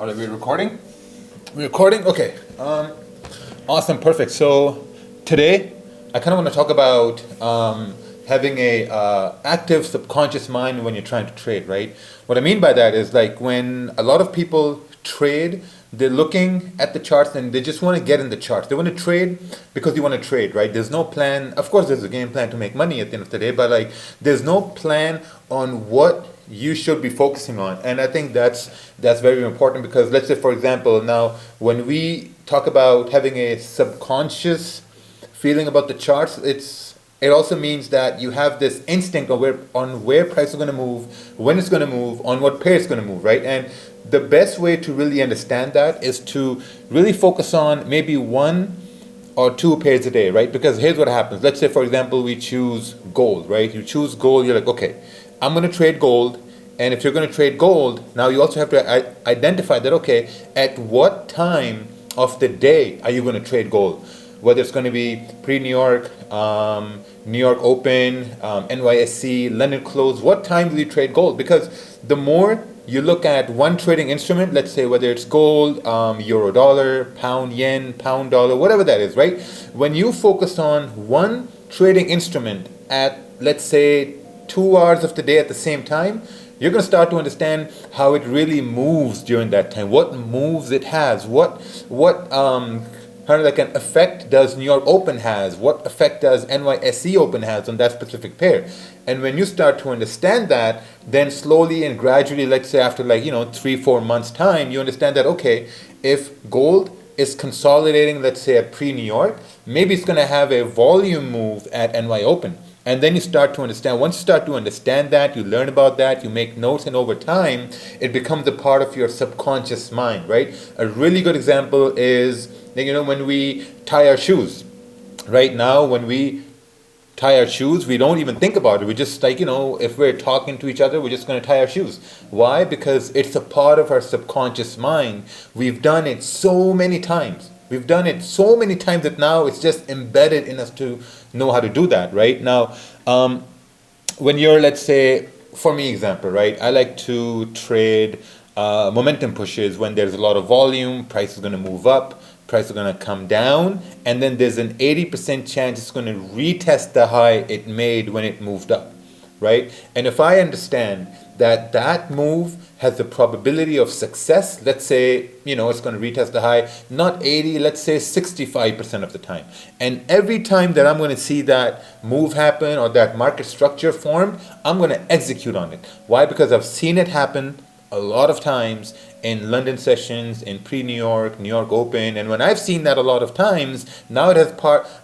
Are we recording? We're recording? Okay. Awesome. Perfect. So today, I kind of want to talk about having a active subconscious mind when you're trying to trade, right? What I mean by that is like when a lot of people trade, they're looking at the charts and they just want to get in the charts. They want to trade because they want to trade, right? There's no plan. Of course, there's a game plan to make money at the end of the day, but like there's no plan on what you should be focusing on. And I think that's very important because let's say for example now when we talk about having a subconscious feeling about the charts, it also means that you have this instinct of where price is going to move, when it's going to move, on what pair it's going to move, right? And the best way to really understand that is to really focus on maybe one or two pairs a day, right? Because here's what happens. Let's say, for example, we choose gold, right? You choose gold, you're like, okay, I'm going to trade gold. And if you're going to trade gold, now you also have to identify that, okay, at what time of the day are you going to trade gold? Whether it's going to be pre-New York, New York Open, NYSE, London close, what time do you trade gold? Because the more you look at one trading instrument, let's say whether it's gold, euro dollar, pound yen, pound dollar, whatever that is, right? When you focus on one trading instrument at, let's say, 2 hours of the day at the same time, you're going to start to understand how it really moves during that time, what moves it has, what kind of like an effect does New York Open has, what effect does NYSE Open has on that specific pair. And when you start to understand that, then slowly and gradually, let's say after 3-4 months time, you understand that, okay, if gold is consolidating, let's say at pre-New York, maybe it's going to have a volume move at NY Open. And then you start to understand, once you start to understand that, you learn about that, you make notes, and over time, it becomes a part of your subconscious mind, right? A really good example is, when we tie our shoes. Right now, when we tie our shoes, we don't even think about it. We just if we're talking to each other, we're just going to tie our shoes. Why? Because it's a part of our subconscious mind. We've done it so many times. We've done it so many times that now it's just embedded in us to know how to do that, right? Now, when you're, let's say, for me example, right? I like to trade momentum pushes when there's a lot of volume, price is going to move up, price is going to come down, and then there's an 80% chance it's going to retest the high it made when it moved up, right? And if I understand that that move has the probability of success, let's say, it's going to retest the high, not 80, let's say 65% of the time. And every time that I'm going to see that move happen or that market structure formed, I'm going to execute on it. Why? Because I've seen it happen a lot of times in London sessions, in pre-New York, New York Open, and when I've seen that a lot of times, now it has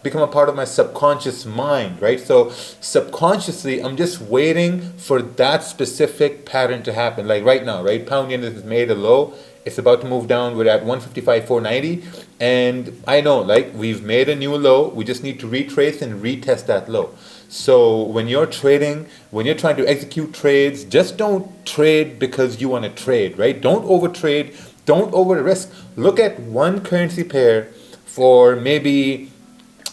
become a part of my subconscious mind, right? So subconsciously, I'm just waiting for that specific pattern to happen. Like right now, right? Pound yen has made a low. It's about to move down. We're at 155.490, and I know, we've made a new low. We just need to retrace and retest that low. So when you're trading, when you're trying to execute trades, just don't trade because you want to trade, right? Don't overtrade, don't over risk. Look at one currency pair for maybe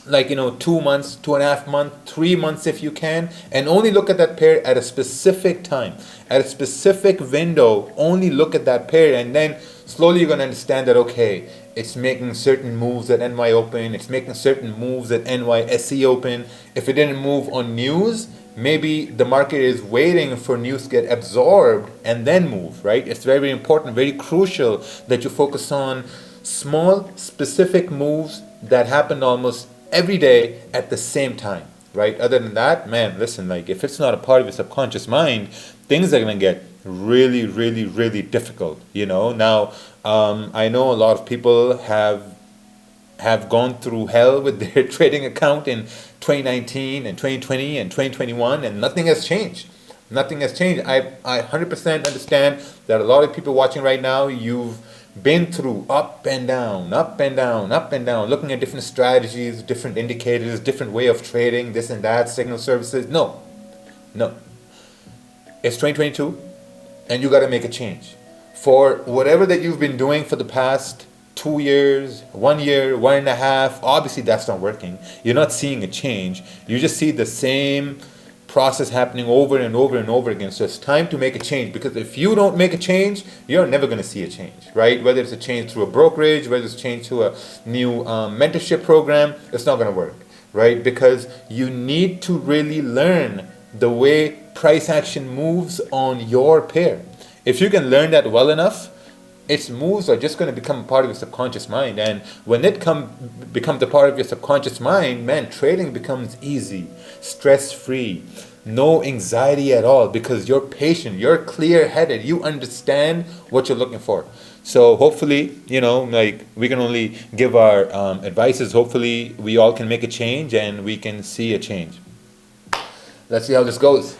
2 months, 2.5 months, 3 months if you can, and only look at that pair at a specific time, at a specific window. Only look at that pair, and then slowly you're going to understand that, okay, it's making certain moves at NY Open, it's making certain moves at NYSE Open. If it didn't move on news, maybe the market is waiting for news to get absorbed and then move, right? It's very important, very crucial that you focus on small, specific moves that happen almost every day at the same time, right? Other than that, man, listen, if it's not a part of your subconscious mind, things are going to get really, really, really difficult, Now, I know a lot of people have gone through hell with their trading account in 2019 and 2020 and 2021, and nothing has changed. Nothing has changed. I 100% understand that a lot of people watching right now, you've been through up and down, up and down, up and down, looking at different strategies, different indicators, different way of trading, this and that, signal services. No. It's 2022, and you got to make a change. For whatever that you've been doing for the past 2 years, 1 year, 1.5, obviously that's not working. You're not seeing a change. You just see the same process happening over and over and over again. So it's time to make a change, because if you don't make a change, you're never going to see a change, right? Whether it's a change through a brokerage, whether it's a change to a new mentorship program, it's not going to work, right? Because you need to really learn the way price action moves on your pair. If you can learn that well enough, its moves are just going to become a part of your subconscious mind. And when it becomes a part of your subconscious mind, man, trading becomes easy, stress-free, no anxiety at all, because you're patient, you're clear-headed, you understand what you're looking for. So hopefully, like, we can only give our advices. Hopefully we all can make a change and we can see a change. Let's see how this goes.